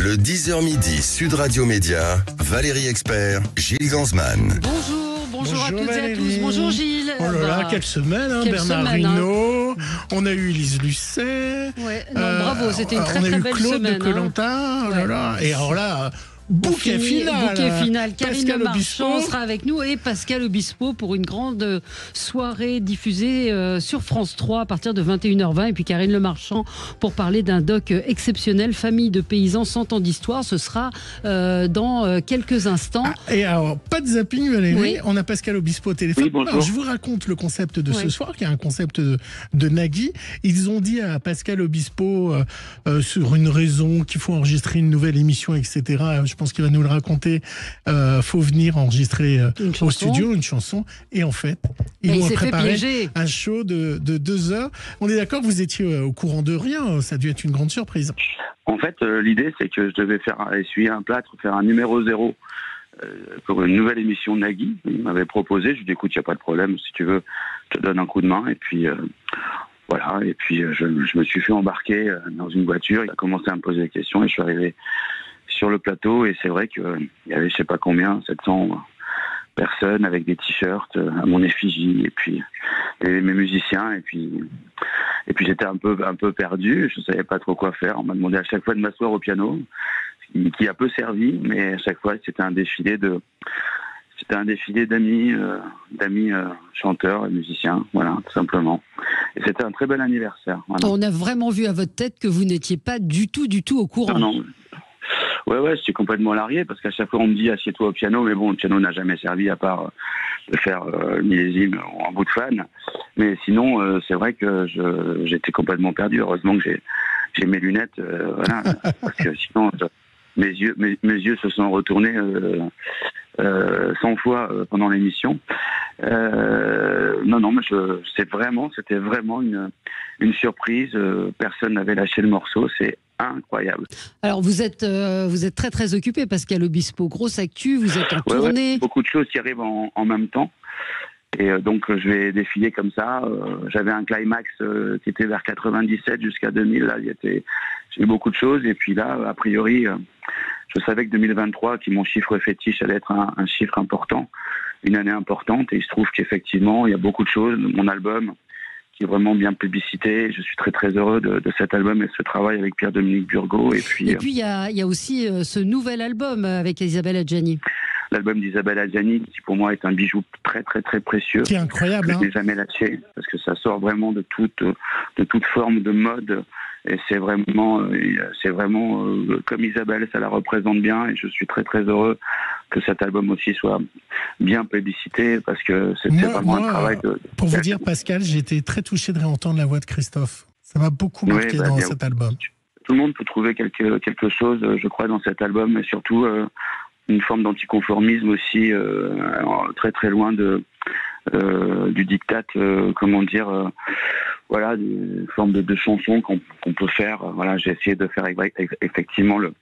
Le 10h midi, Sud Radio Média, Valérie Expert, Gilles Gansman. Bonjour à toutes et à tous. Bonjour Gilles. Oh là là, quelle semaine, hein, quelle Bernard semaine, Hinault. On a eu Elise Lucet. Ouais, non, bravo, c'était une très on a très eu belle Claude semaine. de Koh-Lanta. Oh là Ouais. là. Et alors là, bouquet final. Karine Pascal Marchand Obispo sera avec nous et Pascal Obispo pour une grande soirée diffusée sur France 3 à partir de 21h20. Et puis Karine Le Marchand pour parler d'un doc exceptionnel, Famille de paysans 100 ans d'histoire. Ce sera dans quelques instants. Et alors, pas de zapping, Valérie. Oui. On a Pascal Obispo au téléphone. Oui, bonjour. Alors, je vous raconte le concept de ce soir, qui est un concept de Nagui. Ils ont dit à Pascal Obispo, sur une raison qu'il faut enregistrer une nouvelle émission, etc. Je pense qu'il va nous le raconter. Faut venir enregistrer au studio une chanson. Et en fait, ils il vont s'est fait préparer piéger. un show de 2 heures. On est d'accord, vous étiez au courant de rien. Ça a dû être une grande surprise. En fait, l'idée, c'est que je devais essuyer un plâtre, faire un numéro 0 pour une nouvelle émission de Nagui. Il m'avait proposé, je lui ai dit, écoute, il n'y a pas de problème, si tu veux, je te donne un coup de main. Et puis, voilà. Et puis, je me suis fait embarquer dans une voiture. Il a commencé à me poser des questions et je suis arrivé sur le plateau. Et c'est vrai qu'il y avait, je sais pas combien, 700 personnes avec des t-shirts à mon effigie. Et puis, mes musiciens. Et puis j'étais un peu perdu. Je savais pas trop quoi faire. On m'a demandé à chaque fois de m'asseoir au piano, qui a peu servi, mais à chaque fois c'était un défilé d'amis chanteurs et musiciens, voilà, tout simplement. Et c'était un très bel anniversaire. Voilà. On a vraiment vu à votre tête que vous n'étiez pas du tout au courant. Non. Ouais, je suis complètement largué parce qu'à chaque fois on me dit assieds-toi au piano, mais bon, le piano n'a jamais servi à part de faire millésime en bout de fan. Mais sinon, c'est vrai que j'étais complètement perdu. Heureusement que j'ai mes lunettes, voilà, parce que sinon mes yeux se sont retournés 100 fois pendant l'émission. Non, mais c'était vraiment une surprise. Personne n'avait lâché le morceau. C'est incroyable. Alors vous êtes très très occupé, Pascal Obispo, grosse actu, vous êtes en tournée. Ouais, beaucoup de choses qui arrivent en même temps. Et donc je vais défiler comme ça. J'avais un climax qui était vers 97 jusqu'à 2000. Là, j'ai eu beaucoup de choses. Et puis là, a priori, je savais que 2023, qui mon chiffre fétiche, allait être un chiffre important, une année importante. Et il se trouve qu'effectivement, il y a beaucoup de choses. Mon album, qui est vraiment bien publicité. Je suis très très heureux de cet album et de ce travail avec Pierre-Dominique Burgot. Et puis il y a aussi ce nouvel album avec Isabelle Adjani. L'album d'Isabelle Adjani, qui pour moi est un bijou très très très précieux. C'est incroyable. Je n'ai jamais lâché parce que ça sort vraiment de toute forme de mode. Et c'est vraiment comme Isabelle, ça la représente bien. Et je suis très très heureux que cet album aussi soit bien publicité parce que c'est vraiment un travail de... Pour vous dire, Pascal, j'ai été très touché de réentendre la voix de Christophe. Ça m'a beaucoup marqué dans cet album. Tout le monde peut trouver quelque chose, je crois, dans cet album, mais surtout une forme d'anticonformisme aussi, très très loin du diktat, voilà, une forme de chanson qu'on peut faire. Voilà, j'ai essayé de faire effectivement le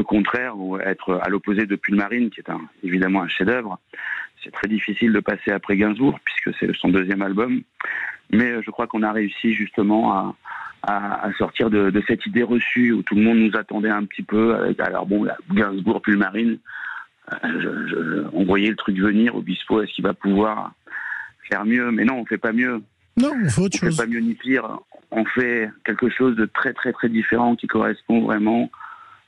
contraire, ou être à l'opposé de Pulmarine, qui est évidemment un chef-d'œuvre. C'est très difficile de passer après Gainsbourg, puisque c'est son deuxième album. Mais je crois qu'on a réussi justement à sortir de cette idée reçue où tout le monde nous attendait un petit peu. Alors bon, Gainsbourg, Pulmarine, on voyait le truc venir. Obispo, est-ce qu'il va pouvoir faire mieux? Mais non, on fait pas mieux. Non, on fait autre chose. On fait pas mieux ni pire. On fait quelque chose de très très très différent qui correspond vraiment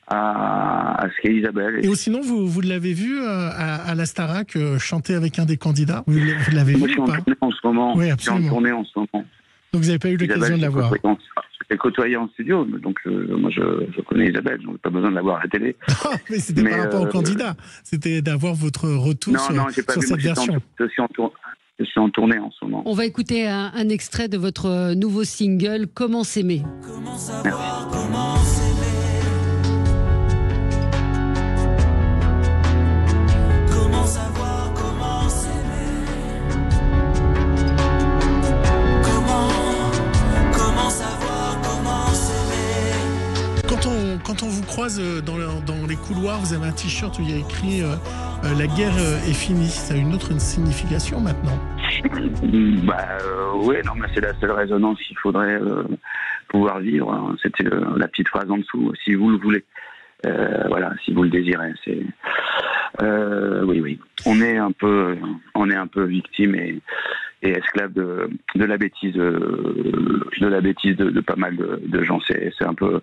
à ce qu'est Isabelle. Et sinon, vous l'avez vu à la Starac chanter avec un des candidats? Vous l'avez vu? Moi, je suis en tournée en ce moment. Oui, je suis en absolument. tournée en ce moment. Donc vous n'avez pas eu l'occasion de la voir? Je l'ai côtoyée en studio, donc moi je connais Isabelle, donc pas besoin de la voir à la télé. Mais c'était par rapport au candidat, c'était d'avoir votre retour sur cette version. Je suis en tournée en ce moment. On va écouter un extrait de votre nouveau single, Comment s'aimer. Comment savoir comment s'aimer? Comment savoir comment s'aimer? Comment savoir comment s'aimer? Quand on vous croise dans les couloirs, vous avez un t-shirt où il y a écrit la guerre est finie. Ça a une autre signification maintenant. Oui, non, mais c'est la seule résonance qu'il faudrait pouvoir vivre. C'était la petite phrase en dessous, si vous le voulez. Voilà, si vous le désirez. Oui. On est un peu victime et esclave de la bêtise de pas mal de gens. C'est un peu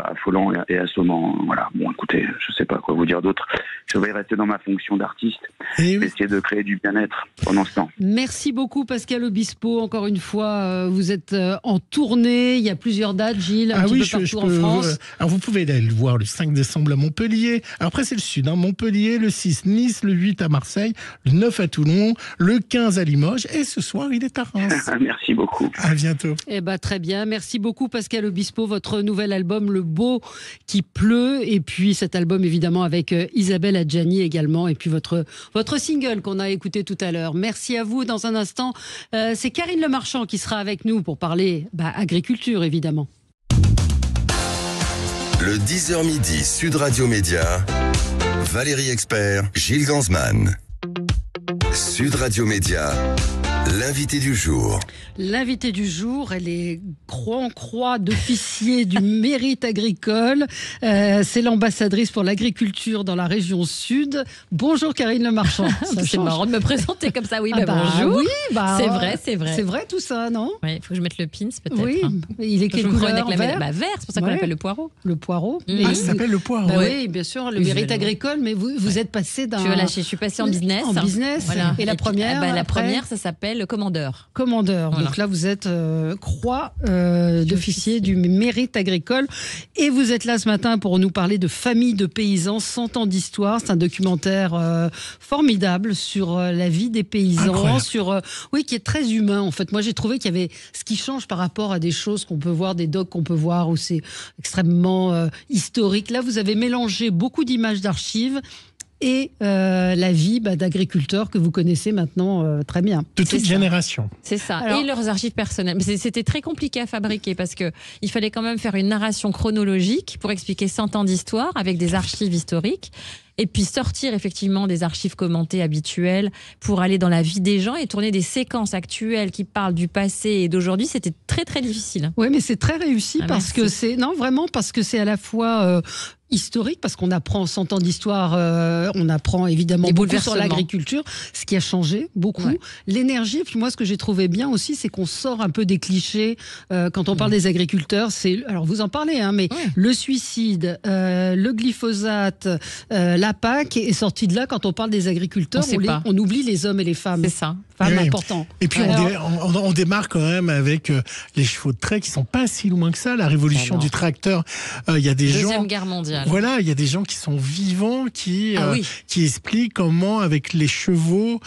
affolant et assommant. Voilà. Bon, écoutez, je sais pas quoi vous dire d'autre. Je vais rester dans ma fonction d'artiste, essayer de créer du bien-être pendant ce temps. Merci beaucoup Pascal Obispo. Encore une fois, vous êtes en tournée. Il y a plusieurs dates, Gilles, un petit peu partout en France. Alors vous pouvez aller le voir le 5 décembre à Montpellier. Alors après c'est le sud, Montpellier, le 6 Nice, le 8 à Marseille, le 9 à Toulon, le 15 à Limoges et ce soir il est à Reims. Merci beaucoup. À bientôt. Très bien. Merci beaucoup Pascal Obispo. Votre nouvel album Le Beau qui pleut et puis cet album évidemment avec Isabelle Adjani également et puis votre single qu'on a écouté tout à l'heure. Merci à vous. Dans un instant, c'est Karine Le Marchand qui sera avec nous pour parler agriculture évidemment. Le 10h midi Sud Radio Média, Valérie Expert, Gilles Gansman. Sud Radio Média, l'invité du jour. L'invité du jour, elle est croix d'officier du mérite agricole. C'est l'ambassadrice pour l'agriculture dans la région sud. Bonjour Karine Le Marchand. C'est marrant de me présenter comme ça. Oui, bonjour. Oui, c'est vrai. C'est vrai tout ça, non? Oui, il faut que je mette le pins peut-être. Oui, il est quelle couleur? Vert, c'est pour ça qu'on l'appelle le poireau. Le poireau. Ça s'appelle le poireau. Oui, bien sûr, le mérite agricole, mais vous êtes passé d'un... Je suis passée en business. En business. Voilà. Et la première La première, ça s'appelle commandeur. Commandeur. Voilà. Donc là, vous êtes croix d'officier du mérite agricole. Et vous êtes là ce matin pour nous parler de Famille de paysans, 100 ans d'histoire. C'est un documentaire formidable sur la vie des paysans, qui est très humain en fait. Moi, j'ai trouvé qu'il y avait ce qui change par rapport à des choses qu'on peut voir, des docs qu'on peut voir où c'est extrêmement historique. Là, vous avez mélangé beaucoup d'images d'archives et la vie d'agriculteurs que vous connaissez maintenant très bien. De toute génération. C'est ça. Alors, et leurs archives personnelles. C'était très compliqué à fabriquer parce qu'il fallait quand même faire une narration chronologique pour expliquer 100 ans d'histoire avec des archives historiques. Et puis sortir effectivement des archives commentées habituelles pour aller dans la vie des gens et tourner des séquences actuelles qui parlent du passé et d'aujourd'hui, c'était très très difficile. Oui, mais c'est très réussi parce que c'est à la fois historique, parce qu'on apprend 100 ans d'histoire, on apprend évidemment beaucoup sur l'agriculture, ce qui a changé beaucoup. Ouais. L'énergie, puis moi ce que j'ai trouvé bien aussi, c'est qu'on sort un peu des clichés. Quand on parle des agriculteurs, alors vous en parlez, mais le suicide, le glyphosate, la PAC est sortie de là. Quand on parle des agriculteurs, on oublie les hommes et les femmes. C'est ça. Important. Et puis on démarre quand même avec les chevaux de trait qui sont pas si loin que ça. La révolution du tracteur, il y a des gens... Deuxième guerre mondiale. Voilà, il y a des gens qui sont vivants, qui expliquent comment avec les chevaux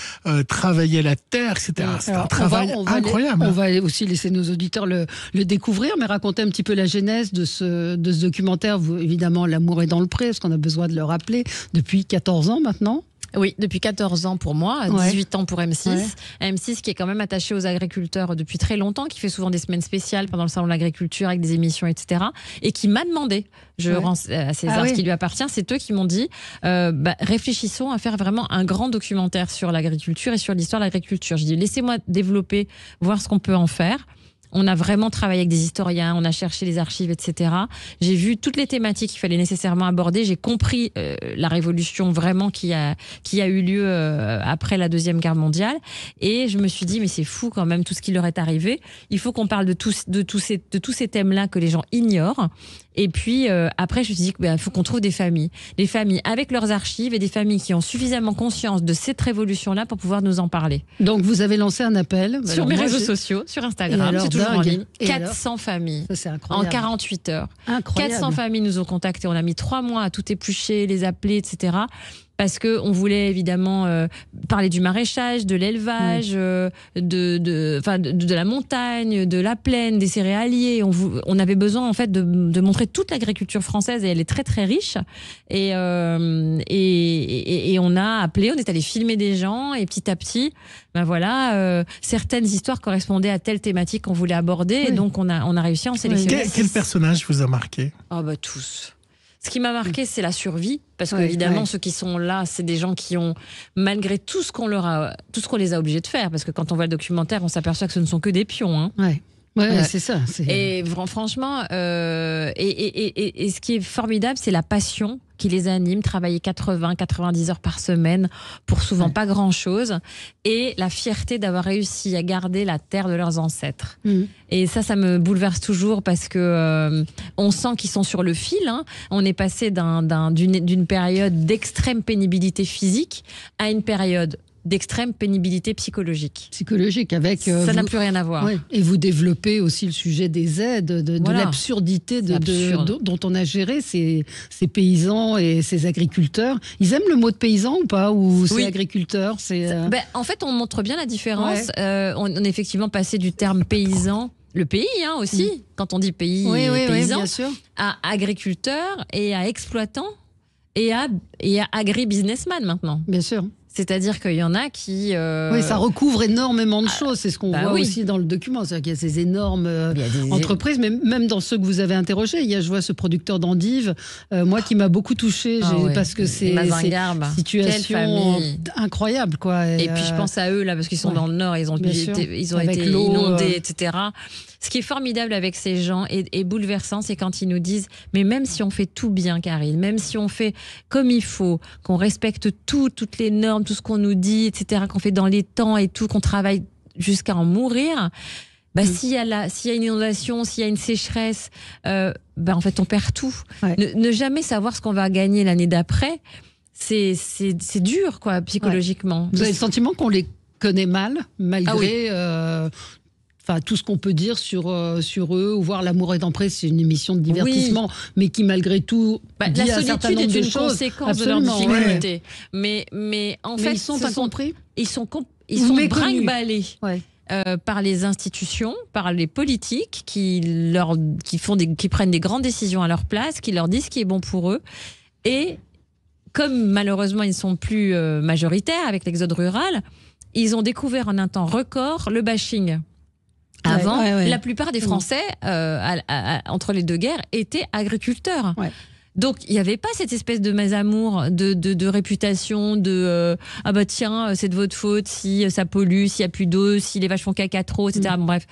travailler la terre, etc. C'est un travail incroyable. On va aussi laisser nos auditeurs le découvrir, mais raconter un petit peu la genèse de ce documentaire. Évidemment, l'amour est dans le pré, parce qu'on a besoin de le rappeler, depuis 14 ans maintenant. Oui, depuis 14 ans pour moi, 18 ans pour M6. Ouais. M6 qui est quand même attaché aux agriculteurs depuis très longtemps, qui fait souvent des semaines spéciales pendant le salon de l'agriculture avec des émissions, etc. Et qui m'a demandé, je rends à César ce qui lui appartient, c'est eux qui m'ont dit réfléchissons à faire vraiment un grand documentaire sur l'agriculture et sur l'histoire de l'agriculture. Je dis laissez-moi développer, voir ce qu'on peut en faire. On a vraiment travaillé avec des historiens, on a cherché les archives, etc. J'ai vu toutes les thématiques qu'il fallait nécessairement aborder. J'ai compris la révolution vraiment qui a eu lieu après la Deuxième Guerre mondiale. Et je me suis dit, mais c'est fou quand même tout ce qui leur est arrivé. Il faut qu'on parle de tous ces thèmes-là que les gens ignorent. Et puis après, je me suis dit qu'il faut qu'on trouve des familles avec leurs archives et des familles qui ont suffisamment conscience de cette révolution-là pour pouvoir nous en parler. Donc vous avez lancé un appel sur mes réseaux sociaux, sur Instagram, c'est toujours en ligne. 400 familles ça, c'est incroyable. En 48 heures. Incroyable. 400 familles nous ont contactés. On a mis 3 mois à tout éplucher, les appeler, etc. Parce qu'on voulait évidemment parler du maraîchage, de l'élevage, de la montagne, de la plaine, des céréaliers. On avait besoin en fait de montrer toute l'agriculture française et elle est très très riche. Et on a appelé, on est allé filmer des gens et petit à petit, certaines histoires correspondaient à telle thématique qu'on voulait aborder et donc on a réussi à en sélectionner. Quel personnage vous a marqué ? Tous. Ce qui m'a marqué, c'est la survie, parce qu'évidemment, ceux qui sont là, c'est des gens qui ont, malgré tout ce qu'on les a obligés de faire, parce que quand on voit le documentaire, on s'aperçoit que ce ne sont que des pions. Ouais, c'est ça. Et franchement, et ce qui est formidable, c'est la passion qui les anime, travailler 80-90 heures par semaine pour souvent pas grand-chose, et la fierté d'avoir réussi à garder la terre de leurs ancêtres. Et ça me bouleverse toujours parce que on sent qu'ils sont sur le fil. Hein. On est passé d'une période d'extrême pénibilité physique à une période d'extrême pénibilité psychologique. Psychologique, avec... ça n'a plus rien à voir. Ouais. Et vous développez aussi le sujet des aides, de l'absurdité dont on a géré ces paysans et ces agriculteurs. Ils aiment le mot de paysan ou pas? Ou c'est agriculteur? En fait, on montre bien la différence. Ouais. On est effectivement passé du terme paysan, le pays aussi, quand on dit pays et paysan, bien sûr, à agriculteur et à exploitant et à agri-businessman maintenant. Bien sûr. C'est-à-dire qu'il y en a qui... Oui, ça recouvre énormément de choses. C'est ce qu'on voit aussi dans le document. C'est-à-dire qu'il y a ces énormes entreprises, mais même dans ceux que vous avez interrogés. Je vois ce producteur d'endives, moi, qui m'a beaucoup touchée, parce que c'est une situation incroyable, quoi. Et puis je pense à eux, là, parce qu'ils sont dans le Nord, ils ont été inondés, etc. Ce qui est formidable avec ces gens et bouleversant, c'est quand ils nous disent « Mais même si on fait tout bien, Karine, même si on fait comme il faut, qu'on respecte toutes les normes, tout ce qu'on nous dit, etc., qu'on fait dans les temps et tout, qu'on travaille jusqu'à en mourir, s'il y a une inondation, s'il y a une sécheresse, en fait, on perd tout. Ouais. Ne jamais savoir ce qu'on va gagner l'année d'après, c'est dur, quoi, psychologiquement. Ouais. Vous avez le sentiment qu'on les connaît mal, malgré... tout ce qu'on peut dire sur eux, ou voir L'amour est emprunt, c'est une émission de divertissement, mais qui malgré tout dit la un certain nombre de choses. La solitude est une conséquence de leur difficulté. Ouais. Mais en fait, ils sont incompris. Ils sont brinque-ballés par les institutions, par les politiques qui prennent des grandes décisions à leur place, qui leur disent ce qui est bon pour eux. Et comme malheureusement ils ne sont plus majoritaires avec l'exode rural, ils ont découvert en un temps record le bashing. Avant, la plupart des Français, entre les deux guerres, étaient agriculteurs. Ouais. Donc, il n'y avait pas cette espèce de mésamour, de réputation, c'est de votre faute si ça pollue, s'il n'y a plus d'eau, si les vaches font caca trop, etc. Bon, bref,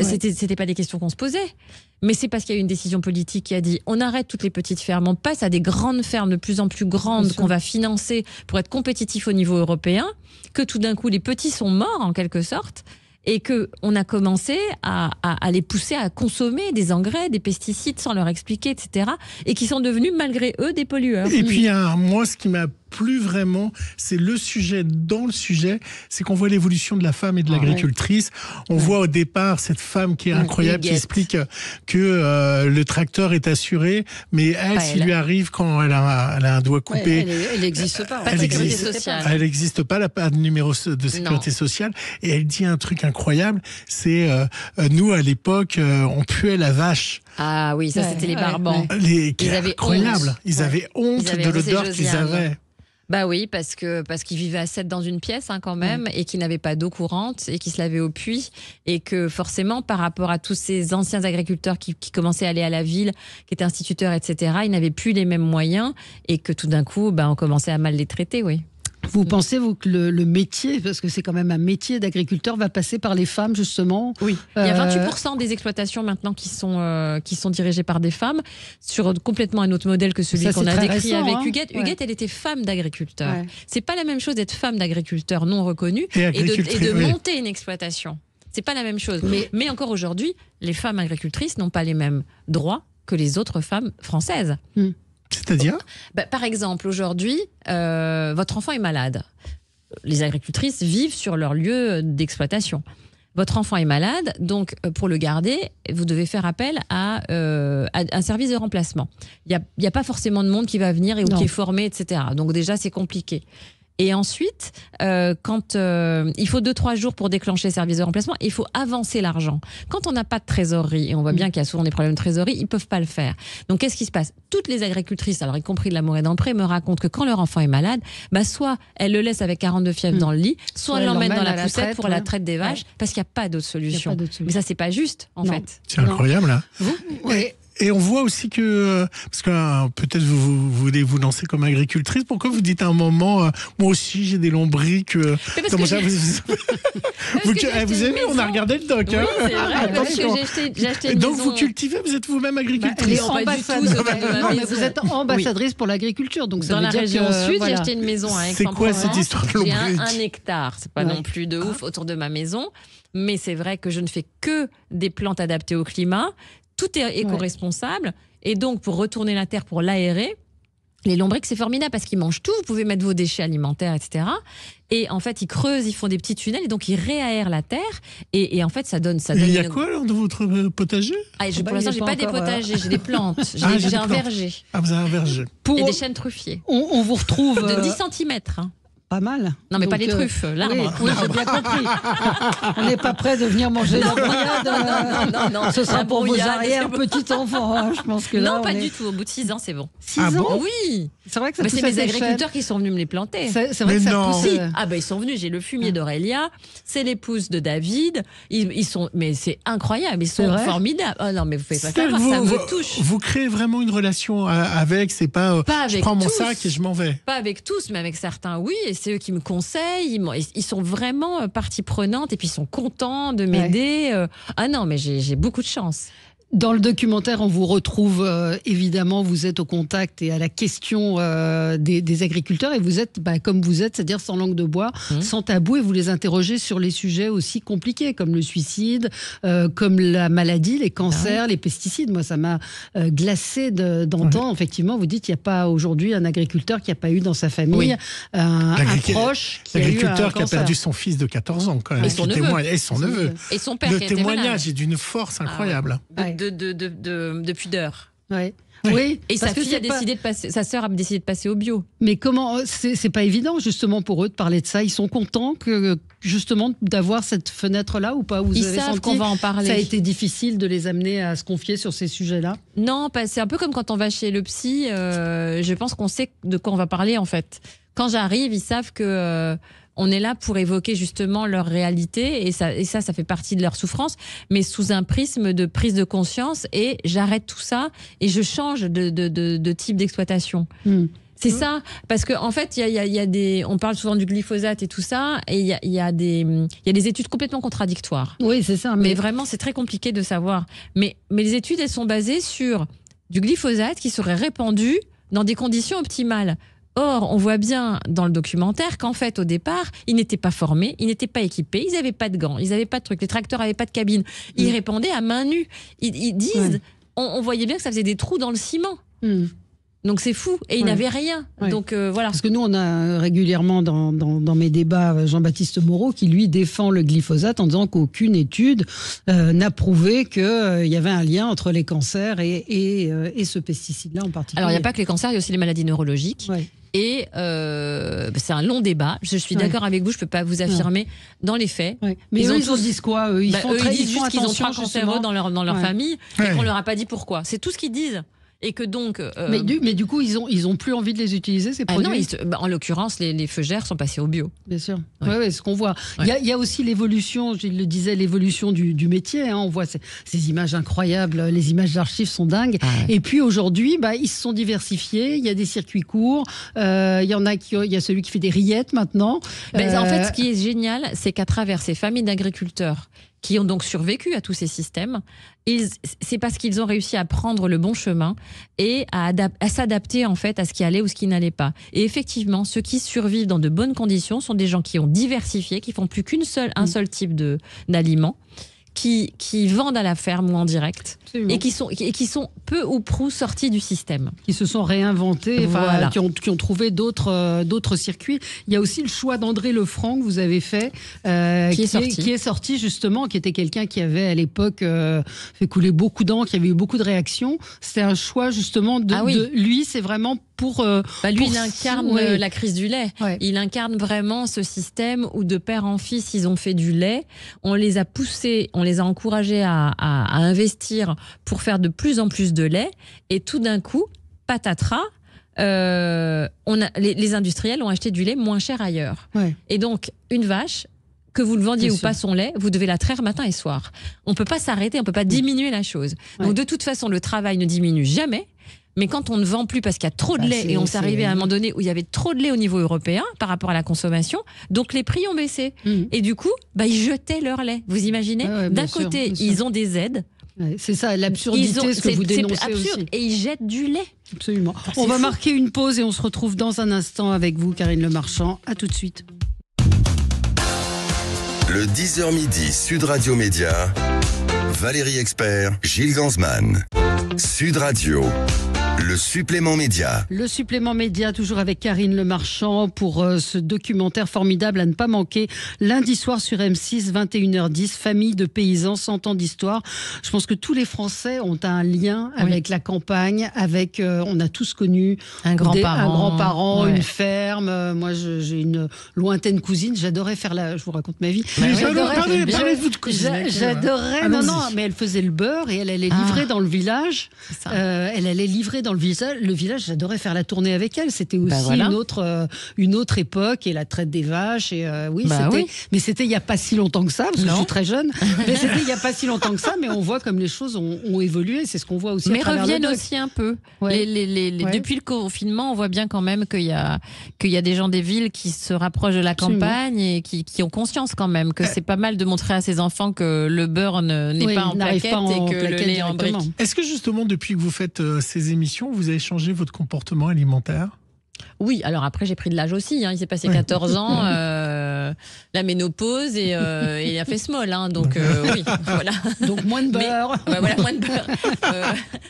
c'était pas des questions qu'on se posait. Mais c'est parce qu'il y a eu une décision politique qui a dit on arrête toutes les petites fermes, on passe à des grandes fermes de plus en plus grandes qu'on va financer pour être compétitif au niveau européen, que tout d'un coup, les petits sont morts en quelque sorte. Et qu'on a commencé à les pousser à consommer des engrais, des pesticides sans leur expliquer, etc. Et qui sont devenus, malgré eux, des pollueurs. Et puis, moi, ce qui m'a plu vraiment, c'est le sujet dans le sujet, c'est qu'on voit l'évolution de la femme et de l'agricultrice. On voit au départ cette femme qui est incroyable, qui explique que le tracteur est assuré, mais s'il lui arrive quand elle a un doigt coupé... elle n'existe pas. Elle n'existe pas, pas de numéro de sécurité sociale. Et elle dit un truc incroyable, c'est nous, à l'époque, on puait la vache. Ah oui, ça c'était les barbans. Ils avaient incroyable. Ils avaient honte de l'odeur qu'ils avaient. Bah oui, parce qu'ils vivaient à 7 dans une pièce quand même, et qu'ils n'avaient pas d'eau courante, et qu'ils se lavaient au puits, et que forcément, par rapport à tous ces anciens agriculteurs qui commençaient à aller à la ville, qui étaient instituteurs, etc., ils n'avaient plus les mêmes moyens, et que tout d'un coup, on commençait à mal les traiter, oui. Vous pensez, vous, que le métier, parce que c'est quand même un métier d'agriculteur, va passer par les femmes, justement? Oui, il y a 28% des exploitations maintenant qui sont dirigées par des femmes, sur complètement un autre modèle que celui qu'on a décrit avec Huguette. Huguette, elle était femme d'agriculteur. Ouais. C'est pas la même chose d'être femme d'agriculteur non reconnue et de monter une exploitation. C'est pas la même chose. Mais encore aujourd'hui, les femmes agricultrices n'ont pas les mêmes droits que les autres femmes françaises. C'est-à-dire ? Par exemple, aujourd'hui, votre enfant est malade. Les agricultrices vivent sur leur lieu d'exploitation. Votre enfant est malade, donc pour le garder, vous devez faire appel à un service de remplacement. Il n'y a pas forcément de monde qui va venir ou qui est formé, etc. Donc déjà, c'est compliqué. Et ensuite, quand il faut 2-3 jours pour déclencher le service de remplacement, il faut avancer l'argent. Quand on n'a pas de trésorerie, et on voit bien qu'il y a souvent des problèmes de trésorerie, ils ne peuvent pas le faire. Donc qu'est-ce qui se passe ? Toutes les agricultrices, alors y compris de L'Amour est d'Empré, me racontent que quand leur enfant est malade, soit elles le laissent avec 42 fièvres dans le lit, soit elles l'emmènent dans la poussette pour la traite des vaches, parce qu'il n'y a pas d'autre solution. Mais ça, c'est pas juste, en fait. C'est incroyable, là. Et on voit aussi que, parce que peut-être vous voulez vous lancer comme agricultrice, pourquoi vous dites à un moment, moi aussi j'ai des lombriques. Comment ça, vous avez vu, on a regardé le doc. Oui, c'est vrai, attention. j'ai acheté une Donc maison. vous cultivez, vous êtes vous-même agricultrice. Elle est ambassadrice. Non, mais vous êtes ambassadrice pour l'agriculture, donc ça dans veut la dire région que, sud, voilà. j'ai acheté une maison à C'est quoi Aix-en-Provence. cette histoire de J'ai lombriques 1 hectare, c'est pas Ouais. non plus de ouf autour de ma maison, mais c'est vrai que je ne fais que des plantes adaptées au climat. Tout est éco-responsable, et donc pour retourner la terre, pour l'aérer. Les lombriques, c'est formidable parce qu'ils mangent tout. Vous pouvez mettre vos déchets alimentaires, etc. Et en fait, ils creusent, ils font des petits tunnels, et donc ils réaèrent la terre. Et en fait, ça donne. Il y a quoi alors dans votre potager? Pour l'instant, j'ai pas des potagers, j'ai des plantes. J'ai des un plantes. verger. Ah, vous avez un verger. Et des chênes truffiers. On vous retrouve De 10 cm. pas mal. Non, mais Donc, pas les truffes, l'arbre. Oui, j'ai bien compris. On n'est pas prêt de venir manger la brouillade. Non, Ce sera la pour vos brouillade, arrière-petits-enfants. Hein. Je pense que là, Non, pas on est... du tout. Au bout de 6 ans, c'est bon. 6 Ah bon ans. Oui. C'est vrai que ça Bah, pousse c'est à mes ses agriculteurs qui sont venus me les planter. chaînes. C'est vrai Mais que ça non. pousse. Ah bah ils sont venus, j'ai le fumier d'Aurélia, c'est l'épouse de David, ils sont, mais c'est incroyable, ils C'est sont vrai formidables. Oh non mais vous pouvez pas C'est-à-dire savoir, que ça me touche. vous créez vraiment une relation avec, c'est pas, Pas je avec prends mon tous. sac et je m'en vais. Pas avec tous, mais avec certains, oui. Et c'est eux qui me conseillent. Ils sont vraiment partie prenante et puis ils sont contents de m'aider. Ah non, mais j'ai beaucoup de chance. Dans le documentaire, on vous retrouve évidemment, vous êtes au contact et à la question des agriculteurs et vous êtes comme vous êtes, c'est-à-dire sans langue de bois, sans tabou, et vous les interrogez sur les sujets aussi compliqués comme le suicide, comme la maladie, les cancers, les pesticides. Moi, ça m'a glacé d'entendre. Effectivement, vous dites qu'il n'y a pas aujourd'hui un agriculteur qui n'a pas eu dans sa famille un proche qui a eu un L'agriculteur qui a cancer. perdu son fils de 14 ans quand même. Et son qui neveu. témoigne, et son neveu. Et son père Le qui était malade. témoignage est d'une force incroyable. De pudeur. Ouais. Oui. Oui, Et parce sa que fille a c'est pas- décidé de passer, sa sœur a décidé de passer au bio. Mais comment c'est pas évident justement pour eux de parler de ça. Ils sont contents que justement d'avoir cette fenêtre là ou pas. Vous Ils avez savent senti qu'on va en que parler. ça a été difficile de les amener à se confier sur ces sujets-là. Non, c'est un peu comme quand on va chez le psy. Je pense qu'on sait de quoi on va parler en fait. Quand j'arrive, ils savent que on est là pour évoquer justement leur réalité et ça fait partie de leur souffrance, mais sous un prisme de prise de conscience. Et j'arrête tout ça et je change de type d'exploitation. C'est ça, parce qu'en fait, il y a des, on parle souvent du glyphosate et tout ça, et il y a des études complètement contradictoires. Oui, c'est ça. Mais vraiment, c'est très compliqué de savoir. Mais les études, elles sont basées sur du glyphosate qui serait répandu dans des conditions optimales. Or, on voit bien dans le documentaire qu'en fait, au départ, ils n'étaient pas formés, ils n'étaient pas équipés, ils n'avaient pas de gants, ils n'avaient pas de trucs, les tracteurs n'avaient pas de cabine. Ils répandaient à main nue. Ils disent, on voyait bien que ça faisait des trous dans le ciment. Donc c'est fou. Et ils n'avaient rien. Ouais. Donc voilà. Parce que nous, on a régulièrement dans mes débats Jean-Baptiste Moreau qui, lui, défend le glyphosate en disant qu'aucune étude n'a prouvé qu'il y avait un lien entre les cancers et ce pesticide-là en particulier. Alors il n'y a pas que les cancers, il y a aussi les maladies neurologiques. Ouais. Et c'est un long débat. Je suis d'accord avec vous, je ne peux pas vous affirmer dans les faits. Ouais. Mais eux, ils disent quoi eux, ils disent juste qu'ils ont 3 attention, cancéreux dans leur famille et Ouais. qu'on leur a pas dit pourquoi. C'est tout ce qu'ils disent. Et que donc. Mais du coup, ils ont plus envie de les utiliser, ces produits. Non, en l'occurrence, les fougères sont passées au bio. Bien sûr. Ouais. Ouais, ce qu'on voit. Ouais. Il y a aussi l'évolution, je le disais, l'évolution du métier. Hein. On voit ces images incroyables, les images d'archives sont dingues. Ah ouais. Et puis aujourd'hui, ils se sont diversifiés. Il y a des circuits courts. Il y en a il y a celui qui fait des rillettes maintenant. En fait, ce qui est génial, c'est qu'à travers ces familles d'agriculteurs qui ont donc survécu à tous ces systèmes, c'est parce qu'ils ont réussi à prendre le bon chemin et à s'adapter en fait à ce qui allait ou ce qui n'allait pas. Et effectivement, ceux qui survivent dans de bonnes conditions sont des gens qui ont diversifié, qui font plus un seul type d'aliment, qui vendent à la ferme ou en direct. Absolument. Et qui sont peu ou prou sortis du système. Qui se sont réinventés, Voilà. qui ont trouvé d'autres circuits. Il y a aussi le choix d'André Lefranc que vous avez fait, qui est sorti justement, qui était quelqu'un qui avait à l'époque fait couler beaucoup d'encre, qui avait eu beaucoup de réactions. C'était un choix justement de lui, c'est vraiment pour... lui, il incarne la crise du lait. Ouais. Il incarne vraiment ce système où de père en fils, ils ont fait du lait. On les a poussés, on les a encouragés à investir pour faire de plus en plus de lait. Et tout d'un coup, patatras, les industriels ont acheté du lait moins cher ailleurs. Ouais. Et donc, une vache que vous le vendiez Bien ou sûr. pas son lait, vous devez la traire matin et soir. On peut pas s'arrêter, on peut pas diminuer la chose. Ouais. Donc de toute façon, le travail ne diminue jamais. Mais quand on ne vend plus parce qu'il y a trop de lait, et on s'est arrivé à un moment donné où il y avait trop de lait au niveau européen par rapport à la consommation, donc les prix ont baissé. Et du coup, ils jetaient leur lait. Vous imaginez ? Ouais, D'un bien sûr, côté, bien sûr. ils ont des aides. Ouais, c'est ça, l'absurdité, ce que vous dénoncez absurde, aussi. et ils jettent du lait. Absolument. c'est On va fou. marquer une pause et on se retrouve dans un instant avec vous, Karine Le Marchand. À tout de suite. Le 10h midi, Sud Radio Média, Valérie Expert, Gilles Ganzmann. Sud Radio, le supplément média. Le supplément média, toujours avec Karine Le Marchand pour ce documentaire formidable à ne pas manquer. Lundi soir sur M6, 21h10, famille de paysans, 100 ans d'histoire. Je pense que tous les Français ont un lien avec la campagne, avec, on a tous connu Un grand-parent, ouais. une ferme. Moi, j'ai une lointaine cousine. J'adorais faire je vous raconte ma vie. Parlez-vous de cuisine. J'adorais. Allons-y. Non, mais elle faisait le beurre et elle allait livrer dans le village. C'est ça. Elle allait livrer dans le village. J'adorais faire la tournée avec elle. C'était aussi voilà. une autre époque et la traite des vaches. Et Oui. mais c'était il y a pas si longtemps que ça parce que Non. je suis très jeune. Mais c'était il y a pas si longtemps que ça. Mais on voit comme les choses ont évolué. C'est ce qu'on voit aussi. Mais à travers reviennent le doc. aussi un peu. Ouais. Ouais. Depuis le confinement, on voit bien quand même qu'il y a des gens des villes qui se rapprochent de la Absolument. campagne et qui ont conscience quand même que c'est pas mal de montrer à ses enfants que le beurre n'est Oui, pas en n'arrive plaquette pas en et que le plaquette lait est en brique. directement. Est-ce que justement, depuis que vous faites ces émissions, vous avez changé votre comportement alimentaire ? Oui, alors après j'ai pris de l'âge aussi. Il s'est passé 14 ans, la ménopause et il a fait small. Donc oui, voilà. Donc moins de beurre. Ouais, voilà, moins de beurre.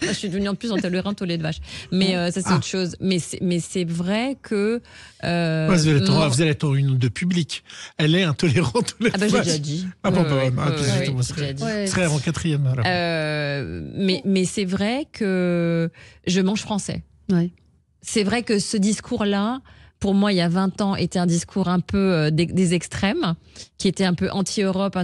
Je suis devenue en plus intolérante au lait de vache. Mais ça, c'est autre chose. Mais c'est vrai que. Vous allez être une de public. Elle est intolérante au lait de J'ai vache. déjà dit. Ah bon, Ouais, justement, j'ai déjà dit. Ouais. ce serait en 4e. alors. Mais c'est vrai que je mange français. Ouais. C'est vrai que ce discours-là, pour moi, il y a 20 ans, était un discours un peu des extrêmes, qui était un peu anti-Europe,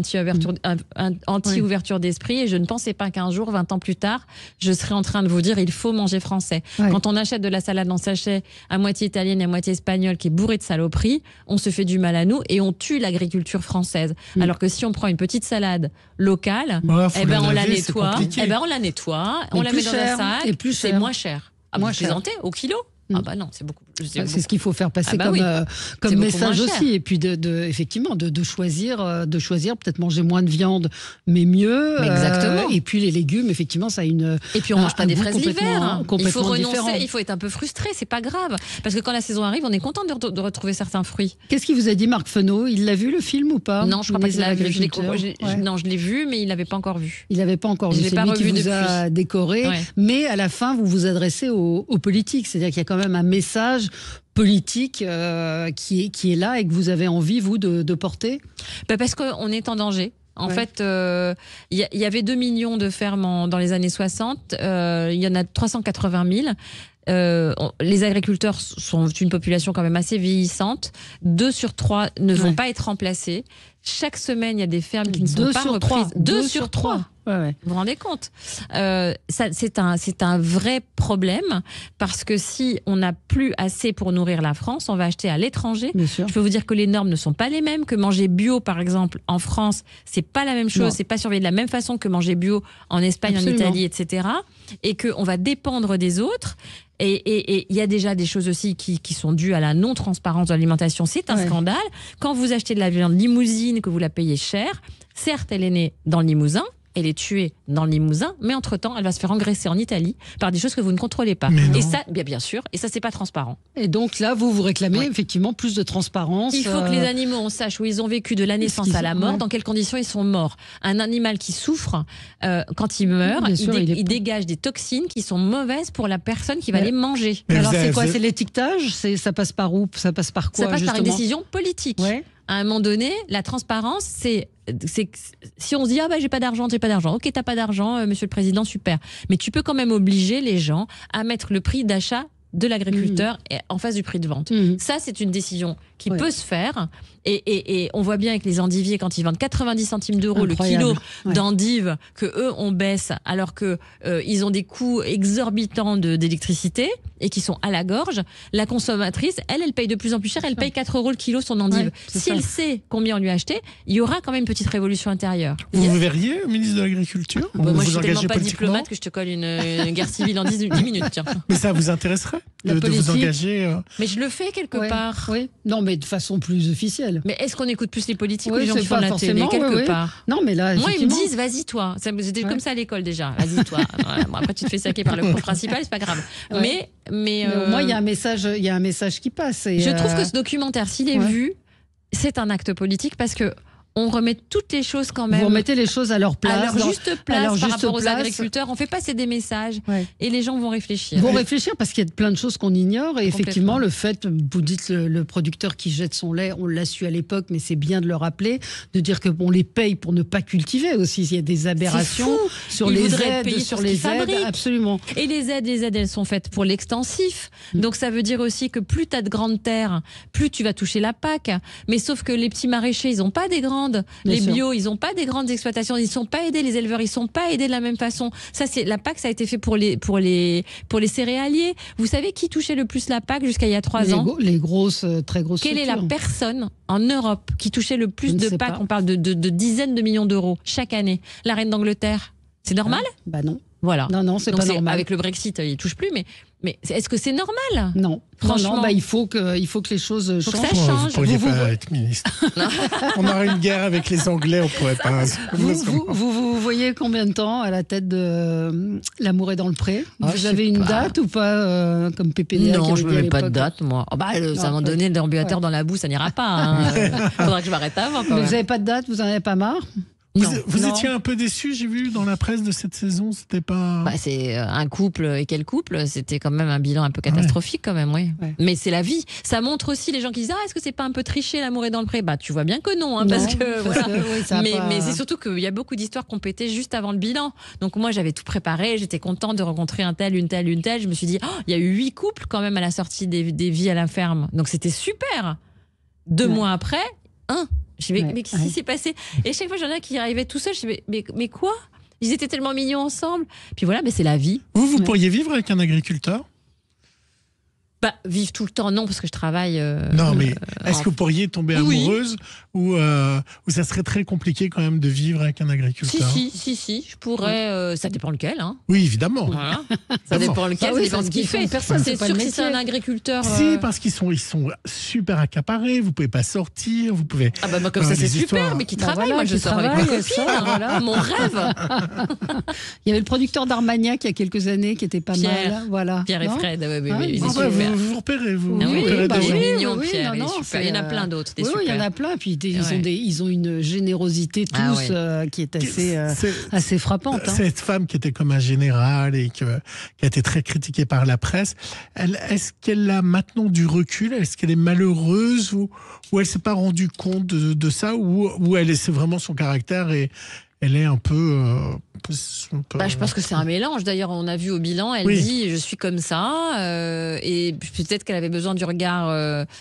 anti-ouverture d'esprit. Et je ne pensais pas qu'un jour, 20 ans plus tard, je serais en train de vous dire il faut manger français. Ouais. Quand on achète de la salade en sachet à moitié italienne et à moitié espagnole, qui est bourrée de saloperies, on se fait du mal à nous et on tue l'agriculture française. Alors que si on prend une petite salade locale, Faut on la laver, c'est nettoie, compliqué. on la nettoie, Mais on la plus met dans cher, un sac, et plus c'est cher. moins cher. Moins Vous cher. plaisantez au kilo? Ah bah non, c'est beaucoup. C'est ce qu'il faut faire passer Ah bah oui. comme C'est beaucoup message moins cher. aussi. Et puis effectivement de choisir peut-être manger moins de viande, mais mieux. Mais exactement. Et puis les légumes, effectivement, ça a une. Et puis on mange un pas des goût fraises l'hiver. Il faut complètement renoncer, différent. il faut être un peu frustré, c'est pas grave. Parce que quand la saison arrive, on est content de retrouver certains fruits. Qu'est-ce qu'il vous a dit, Marc Fesneau? Il l'a vu le film ou pas? Non, je crois pas qu'il Les l'a vu. agriculteurs. Ouais. Non, je l'ai vu, mais il l'avait pas encore vu. Il n'avait pas encore Je vu. l'ai C'est pas lui qui revu vous a depuis. décoré. Ouais. Mais à la fin, vous vous adressez aux politiques. C'est-à-dire qu'il y a quand même un message politique qui est là et que vous avez envie, vous, de porter. Parce qu'on est en danger. En Ouais. fait, il y avait 2 millions de fermes dans les années 60. Il y en a 380 000. Les agriculteurs sont une population quand même assez vieillissante. 2 sur 3 ne vont pas être remplacés. Chaque semaine, il y a des fermes qui ne sont pas reprises. 2 sur 3. Ouais. Vous vous rendez compte? C'est un vrai problème parce que si on n'a plus assez pour nourrir la France, on va acheter à l'étranger. Bien sûr. Je peux vous dire que les normes ne sont pas les mêmes. Que manger bio, par exemple, en France, c'est pas la même chose. Non. C'est pas surveillé de la même façon que manger bio en Espagne, Absolument. en Italie, etc. Et qu'on va dépendre des autres. Et il y a déjà des choses aussi qui sont dues à la non-transparence de l'alimentation. C'est un Ouais. scandale. Quand vous achetez de la viande limousine, que vous la payez cher, certes, elle est née dans le Limousin, elle est tuée dans le Limousin, mais entre-temps, elle va se faire engraisser en Italie par des choses que vous ne contrôlez pas. Mais non. Et ça, bien sûr, et ça, c'est pas transparent. Et donc là, vous réclamez Ouais. effectivement plus de transparence. Il faut que les animaux, on sache où ils ont vécu de la naissance à la mort, ouais. dans quelles conditions ils sont morts. Un animal qui souffre, quand il meurt, Bien sûr, il dégage des toxines qui sont mauvaises pour la personne qui va Mais- les manger. Mais Alors vous c'est avez- quoi? vous C'est l'étiquetage? Ça passe par où? Ça passe par quoi? Ça passe par une justement décision politique. Ouais. À un moment donné, la transparence, c'est si on se dit j'ai pas d'argent, ok, t'as pas d'argent, monsieur le président, super, mais tu peux quand même obliger les gens à mettre le prix d'achat de l'agriculteur en face du prix de vente. Mhm. Ça, c'est une décision qui peut se faire. Et on voit bien avec les endiviers, quand ils vendent 90 centimes d'euros le kilo d'endives, que eux on baisse, alors que ils ont des coûts exorbitants d'électricité et qui sont à la gorge. La consommatrice, elle paye de plus en plus cher. Elle paye 4 euros le kilo son endive. Si elle sait combien on lui a acheté, il y aura quand même une petite révolution intérieure. Vous verriez, ministre de l'Agriculture? Moi, je suis tellement pas diplomate que je te colle une guerre civile en 10 minutes. Tiens. Mais ça vous intéresserait de vous engager Mais je le fais quelque part. Oui. Non, mais de façon plus officielle. Mais est-ce qu'on écoute plus les politiques ou les gens qui font la télé quelque part? Non, mais là, moi, ils me disent, vas-y toi. C'était comme ça à l'école déjà. Vas-y toi. Bon, après, tu te fais saquer par le prof principal, c'est pas grave. Mais au moins, il y a un message qui passe. Et je trouve que ce documentaire, s'il est vu, c'est un acte politique parce que on remet toutes les choses quand même. Vous remettez les choses à leur place. À leur juste place par rapport aux agriculteurs. On fait passer des messages et les gens vont réfléchir. Vont réfléchir parce qu'il y a plein de choses qu'on ignore. Et effectivement, le fait, vous dites le producteur qui jette son lait, on l'a su à l'époque, mais c'est bien de le rappeler, de dire qu'on les paye pour ne pas cultiver aussi. Il y a des aberrations sur les aides. Absolument. Et les aides, elles sont faites pour l'extensif. Donc ça veut dire aussi que plus tu as de grandes terres, plus tu vas toucher la PAC. Mais sauf que les petits maraîchers, ils n'ont pas des grandes. Les bio, ils n'ont pas des grandes exploitations, ils ne sont pas aidés, les éleveurs, ils ne sont pas aidés de la même façon. Ça, la PAC, ça a été fait pour les céréaliers. Vous savez qui touchait le plus la PAC jusqu'à il y a 3 ans? Les grosses, très grosses Quelle structures. est la personne en Europe qui touchait le plus de PAC? On parle de dizaines de millions d'euros chaque année. La reine d'Angleterre. C'est normal? Bah non. Voilà. Non, c'est pas normal. Avec le Brexit, il ne touche plus, mais est-ce que c'est normal? Non. Franchement. Il faut que les choses changent. Que ça change. Vous pourriez pas être ministre. On aurait une guerre avec les Anglais, on pourrait pas. Vous voyez combien de temps à la tête de L'amour est dans le pré? Vous avez une date ou pas comme PPDA? Non, je ne me mets pas de date, moi. Ça m'a donné le déambulateur dans la boue, ça n'ira pas. Faudra que je m'arrête avant. Mais vous n'avez pas de date? Vous n'en avez pas marre? Vous étiez un peu déçu, j'ai vu dans la presse de cette saison, c'était pas... c'est un couple, et quel couple? C'était quand même un bilan un peu catastrophique quand même, oui. Ouais. Mais c'est la vie. Ça montre aussi les gens qui disent est-ce que c'est pas un peu triché, L'amour est dans le pré? Tu vois bien que non, parce que voilà. Mais c'est surtout qu'il y a beaucoup d'histoires qui ont pété juste avant le bilan. Donc moi j'avais tout préparé, j'étais contente de rencontrer un tel, une telle. Je me suis dit il y a eu 8 couples quand même à la sortie des vies à la ferme. Donc c'était super. 2 mois après, 1. Je me dis, mais qu'est-ce qui s'est passé? Et chaque fois, j'en ai qui arrivaient tout seuls. Je me dis, mais quoi? Ils étaient tellement mignons ensemble. Puis voilà, mais c'est la vie. Vous pourriez vivre avec un agriculteur? Vivre tout le temps, non, parce que je travaille. Non, mais est-ce que vous pourriez tomber amoureuse ou ça serait très compliqué quand même de vivre avec un agriculteur? Si, je pourrais. Ça dépend lequel. Hein. Oui, évidemment. Voilà. Ça dépend lequel, ça dépend ce qu'il fait. C'est sûr que si c'est un agriculteur. Si, parce qu'ils sont super accaparés, vous pouvez pas sortir, vous pouvez. Comme ça, c'est super, mais qui travaille. Moi, je sors avec ma copine. Mon rêve. Il y avait le producteur d'Armagnac il y a quelques années qui était pas mal. Voilà. Pierre et Fred, vous repérez, vous. Oui, mignon, Pierre. Il y en a plein d'autres. Oui, il y en a plein. Puis ils ont une générosité tous qui est assez frappante. Cette femme qui était comme un général et qui a été très critiquée par la presse, est-ce qu'elle a maintenant du recul? Est-ce qu'elle est malheureuse ou elle s'est pas rendue compte de ça ou c'est vraiment son caractère et elle est un peu... je pense que c'est un mélange. D'ailleurs, on a vu au bilan, elle dit je suis comme ça, et peut-être qu'elle avait besoin du regard,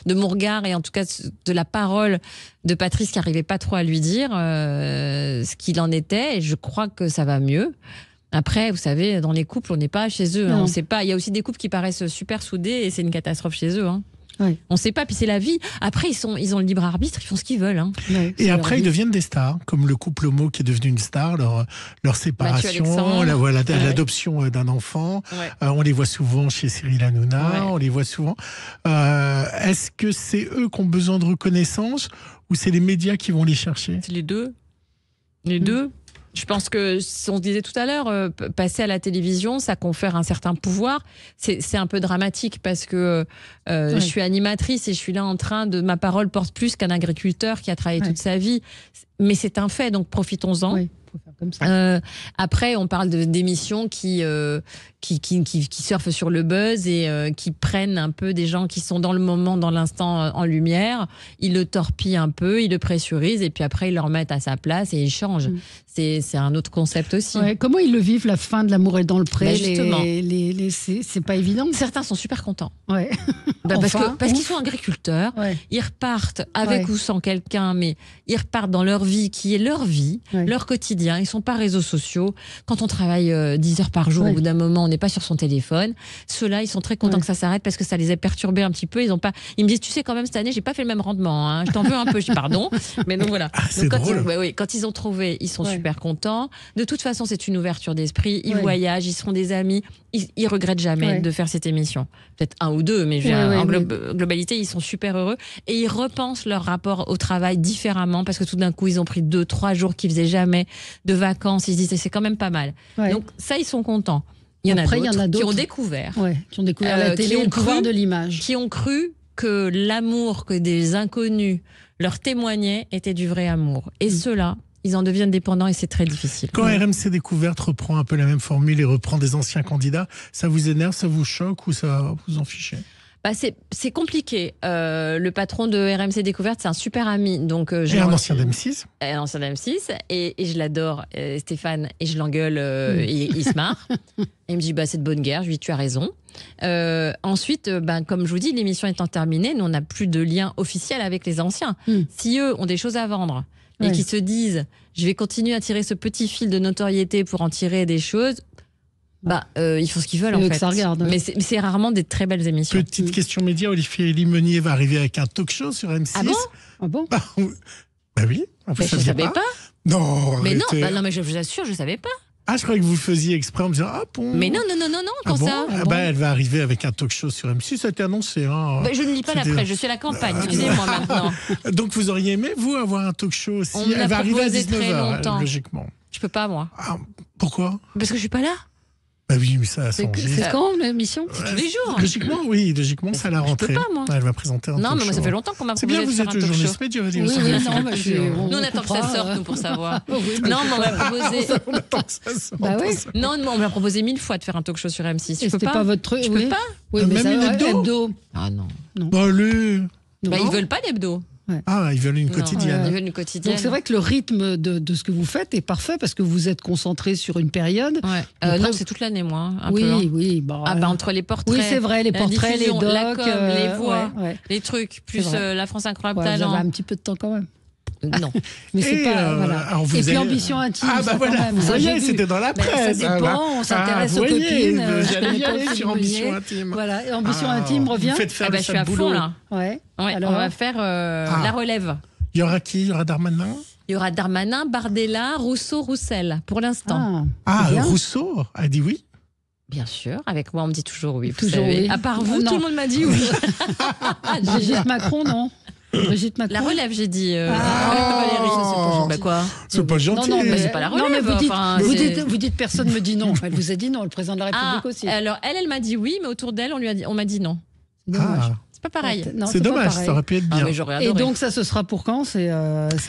de mon regard, et en tout cas de la parole de Patrice qui n'arrivait pas trop à lui dire ce qu'il en était. Et je crois que ça va mieux. Après, vous savez, dans les couples, on n'est pas chez eux. Hein, on sait pas. Il y a aussi des couples qui paraissent super soudés et c'est une catastrophe chez eux. Hein. Oui. On ne sait pas, puis c'est la vie. Après, ils ont le libre arbitre, ils font ce qu'ils veulent. Hein. Oui, et après, ils deviennent des stars, comme le couple homo qui est devenu une star, leur séparation, l'adoption d'un enfant. Ouais. On les voit souvent chez Cyril Hanouna, on les voit souvent. Est-ce que c'est eux qui ont besoin de reconnaissance ou c'est les médias qui vont les chercher? C'est les deux. Les deux. Je pense que, on se disait tout à l'heure, passer à la télévision, ça confère un certain pouvoir. C'est un peu dramatique parce que je suis animatrice et je suis là en train de... Ma parole porte plus qu'un agriculteur qui a travaillé toute sa vie. Mais c'est un fait, donc profitons-en. Oui. comme ça. Après, on parle d'émissions qui surfent sur le buzz et qui prennent un peu des gens qui sont dans le moment, dans l'instant en lumière. Ils le torpillent un peu, ils le pressurisent et puis après ils le remettent à sa place et ils changent. C'est un autre concept aussi. Ouais, comment ils le vivent, la fin de L'amour est dans le pré? Justement. C'est pas évident. Certains sont super contents. Ouais. Parce qu'ils sont agriculteurs. Ouais. Ils repartent avec ou sans quelqu'un, mais ils repartent dans leur vie qui est leur vie, leur quotidien. Ils sont pas réseaux sociaux. Quand on travaille 10 heures par jour, au bout d'un moment, on n'est pas sur son téléphone. Ceux-là, ils sont très contents que ça s'arrête parce que ça les a perturbés un petit peu. Ils me disent, tu sais, quand même, cette année, j'ai pas fait le même rendement. Hein. Je t'en veux un peu. Je dis, pardon. Mais donc voilà. C'est drôle. Quand ils ont trouvé, ils sont super contents. De toute façon, c'est une ouverture d'esprit. Ils voyagent, ils seront des amis. Ils regrettent jamais de faire cette émission. Peut-être un ou deux, mais en globalité, ils sont super heureux. Et ils repensent leur rapport au travail différemment parce que tout d'un coup, ils ont pris 2-3 jours qu'ils faisaient jamais de vacances. Ils se disent, c'est quand même pas mal. Ouais. Donc ça, ils sont contents. Il y en a d'autres qui ont découvert. Qui ont découvert la télé, le pouvoir de l'image. Qui ont cru que l'amour que des inconnus leur témoignaient était du vrai amour. Et ceux-là, ils en deviennent dépendants et c'est très difficile. Quand RMC Découverte reprend un peu la même formule et reprend des anciens candidats, ça vous énerve, ça vous choque ou ça vous en fichez? C'est compliqué. Le patron de RMC Découverte, c'est un super ami. Donc, et un ancien d'M6. Un ancien d'M6. Et je l'adore, Stéphane, et je l'engueule, et il se marre. Et il me dit, c'est de bonne guerre. Je lui dis, tu as raison. Ensuite, comme je vous dis, l'émission étant terminée, nous, on n'a plus de lien officiel avec les anciens. Si eux ont des choses à vendre et qui se disent, je vais continuer à tirer ce petit fil de notoriété pour en tirer des choses... ils font ce qu'ils veulent en fait. Ça regarde. Mais c'est rarement des très belles émissions. Petite question média, Olivier Limonier va arriver avec un talk show sur M6. Ah bon Oui. Je ne savais pas. Non, mais non, mais je vous assure, je ne savais pas. Ah, je croyais que vous faisiez exprès en me disant bon. Mais non, quand ça Elle va arriver avec un talk show sur M6, ça a été annoncé. Hein. Je ne lis pas la presse, je suis à la campagne, excusez-moi maintenant. Donc vous auriez aimé, vous, avoir un talk show aussi? Elle va arriver à 19h, logiquement. Je peux pas, moi. Pourquoi? Parce que je suis pas là. Oui, mais ça a changé. C'est quand l'émission? C'est tous les jours. Logiquement, ça à la rentrée. Je peux pas, moi. Elle va présenter un talk show. Non, mais moi, ça fait longtemps qu'on m'a proposé de faire un talk show. C'est bien, vous êtes journaliste média. Nous, on attend que ça sorte, nous, pour savoir. Non, mais on m'a proposé... Non, on m'a proposé 1000 fois de faire un talk show sur M6. Je peux pas. Votre truc. Je peux pas. Oui, mais même une hebdo. Ah non. Allez. Ils veulent pas l'hebdo. Ouais. Ah, ils veulent une quotidienne. Ils veulent une quotidienne. Donc c'est vrai que le rythme de ce que vous faites est parfait parce que vous êtes concentré sur une période. Ouais. Non, c'est toute l'année, moi. Oui. Entre les portraits. Oui, c'est vrai, les portraits, les docs, la com, les voix, les trucs, plus la France Incroyable Talent. Vous avez un petit peu de temps quand même. Non. Mais c'est pas. Voilà. Et puis ambition intime. Voilà. Vous voyez, c'était dans la presse. Ça dépend, on s'intéresse aux copines. J'allais y aller sur ambition intime. Voilà, et ambition intime revient. Vous faites faire je suis à fond là. Alors, on va faire la relève. Il y aura qui? Il y aura Darmanin? Il y aura Darmanin, Bardella, Rousseau, Roussel, pour l'instant. Rousseau a dit oui? Bien sûr, avec moi on me dit toujours oui. Toujours oui. À part vous, tout le monde m'a dit oui. Brigitte Macron, non? Brigitte Macron. La relève, j'ai dit. Valérie, c'est quoi? C'est pas gentil. Non, mais c'est pas la relève. Non, mais vous dites personne me dit non. Elle vous a dit non, le président de la République aussi. Alors elle m'a dit oui, mais autour d'elle, on m'a dit non. C'est dommage. C'est pas pareil. C'est dommage, ça aurait pu être bien. Mais j'aurais adoré. Et donc ça, ce sera pour quand? C'est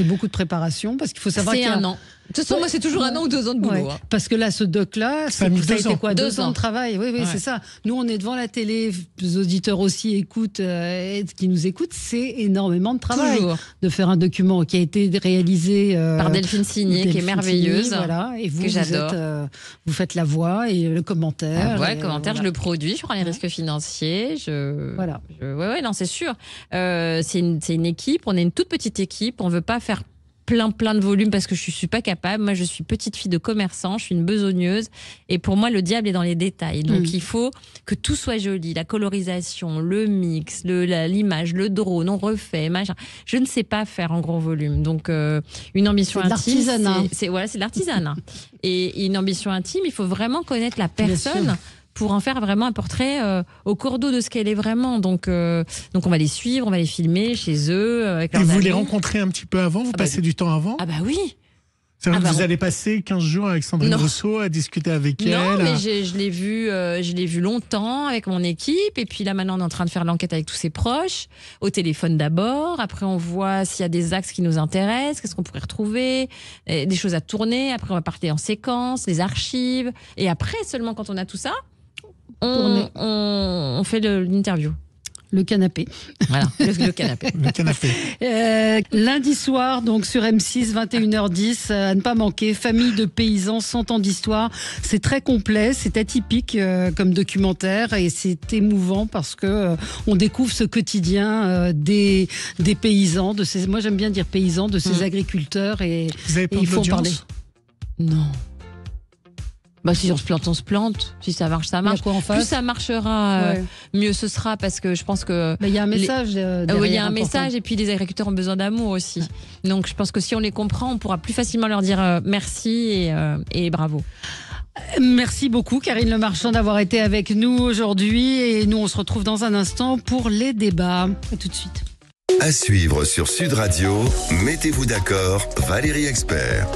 beaucoup de préparation parce qu'il faut savoir qu'il y a un an. De toute façon, moi, c'est toujours 1 an ou 2 ans de boulot. Parce que là, ce doc-là, ça a été quoi? 2 ans de travail. Oui, c'est ça. Nous, on est devant la télé, les auditeurs aussi écoutent, qui nous écoutent, c'est énormément de travail. Toujours. De faire un document qui a été réalisé par Delphine Signé, qui est merveilleuse. Voilà. Et vous, que j'adore. Vous faites la voix et le commentaire. Je le produis, je prends les risques financiers. Voilà. Non, c'est sûr. C'est une équipe, on est une toute petite équipe, on veut pas faire plein de volume parce que je suis pas capable. Moi, je suis petite fille de commerçant, je suis une besogneuse et pour moi, le diable est dans les détails. Donc, il faut que tout soit joli, la colorisation, le mix, l'image, le drone, on refait, machin. Je ne sais pas faire en gros volume. Donc, une ambition intime, c'est de l'artisanat. Et une ambition intime, il faut vraiment connaître la personne pour en faire vraiment un portrait au cours d'eau de ce qu'elle est vraiment. Donc on va les suivre, on va les filmer chez eux. Avec leurs amis. Vous les rencontrez un petit peu avant? Vous passez du temps avant? Ah bah oui. Vous allez passer 15 jours avec Sandrine Rousseau à discuter avec elle. Non, mais je l'ai vu longtemps avec mon équipe. Et puis là, maintenant, on est en train de faire l'enquête avec tous ses proches. Au téléphone d'abord. Après, on voit s'il y a des axes qui nous intéressent. Qu'est-ce qu'on pourrait retrouver. Des choses à tourner. Après, on va partir en séquence, les archives. Et après, seulement quand on a tout ça, on fait l'interview. Le canapé. Voilà, le canapé. Le canapé. Lundi soir, donc sur M6, 21h10, à ne pas manquer, Famille de paysans, 100 ans d'histoire. C'est très complet, c'est atypique comme documentaire et c'est émouvant parce que on découvre ce quotidien des paysans, moi j'aime bien dire paysans, de ces agriculteurs et vous avez pas il faut en parler. Non. Bah, si on se plante. Si ça marche, ça marche. Plus ça marchera, mieux ce sera parce que je pense que. Il y a un message. Il y a un message et puis les agriculteurs ont besoin d'amour aussi. Donc je pense que si on les comprend, on pourra plus facilement leur dire merci et bravo. Merci beaucoup Karine Le Marchand d'avoir été avec nous aujourd'hui et nous on se retrouve dans un instant pour les débats. À tout de suite. À suivre sur Sud Radio, mettez-vous d'accord, Valérie Expert.